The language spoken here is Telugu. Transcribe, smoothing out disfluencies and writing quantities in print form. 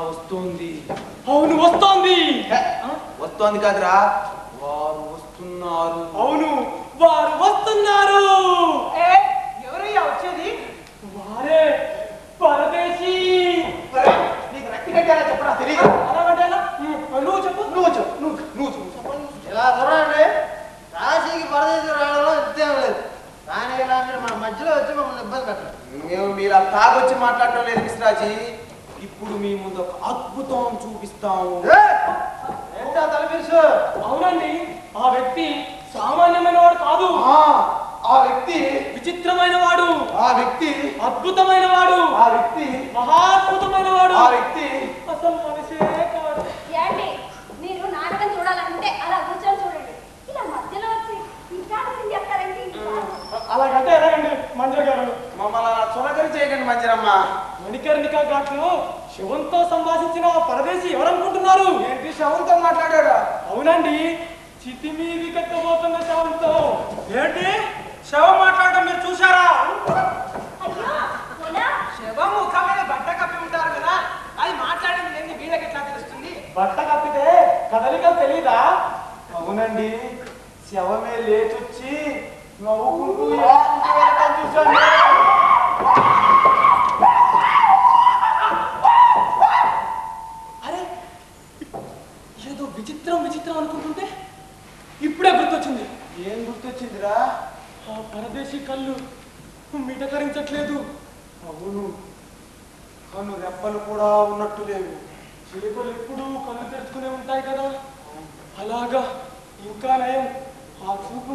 వస్తోంది. అవును వస్తోంది. వస్తోంది కాదురా, వారు వస్తున్నారు. అవును వారు వస్తున్నారు. ఎవరయ్యా వచ్చేది? వారే పరదేశీ. నీకు రక్తి కట్టారా చెప్పరా? తెలియదు. నువ్వు చెప్పు. నువ్వు చెప్పు. ఇలా చూడండి, కాశీకి పరదేశీ రావడంలో ఇష్టం లేదు. కానీ ఇలాంటి మన మధ్యలో వచ్చి మమ్మల్ని ఇబ్బంది పెట్టారు. మేము మీరు ఆ తాగొచ్చి మాట్లాడటం లేదు మిశ్రాజీ. ఇప్పుడు మీ ముందు ఒక అద్భుతం చూపిస్తాము. ఏంటా తలపిసు? అవునండి, ఆ వ్యక్తి సామాన్యమైన వాడు కాదు. ఆ వ్యక్తి విచిత్రమైన వాడు. ఆ వ్యక్తి అద్భుతమైన వాడు. ఆ వ్యక్తి మహాద్భుతమైన వాడు. ఆ వ్యక్తి అసలు మనిషే కాదు. ఏంటి మీరు నాటకం చూడాలంటే అలా కూర్చొని చూడండి. ఇలా మధ్యలో వచ్చి ఇంకా చెప్తారండి. అలాగంటే ఎలాగండి మంజు గారు? మమ్మల్ని అలా చులకరి చేయకండి మంచిరమ్మ. మణికర్ణిక ఘాట్లో శివంతో సంభాషించిన పరదేశి ఎవరనుకుంటున్నారు? ఏంటి శవంతో మాట్లాడాడు? అవునండి, చితి మీది కట్టబోతున్న శవంతో. ఏంటి శవం మాట్లాడటం మీరు చూశారా? అయ్యో పోనా శవం ముఖం మీద బట్ట కప్పి ఉంటారు కదా, అది మాట్లాడింది ఏంది వీళ్ళకి ఎట్లా తెలుస్తుంది? బట్ట కప్పితే కదలికలు తెలీదా? అవునండి, శవమే లేచొచ్చి నవ్వుకుంటూ చూశాను. అరే ఏదో విచిత్రం అనుకుంటుంటే ఇప్పుడే గుర్తొచ్చింది. ఏం గుర్తొచ్చిందిరా? ఆ పరదేశీ కళ్ళు మిటకరించట్లేదు. అవును, కన్ను రెప్పలు కూడా ఉన్నట్టు లేవు. చేపలు ఎప్పుడూ కళ్ళు తెరుచుకునే ఉంటాయి కదా, అలాగా. ఇంకా నయం, ఆ చూపు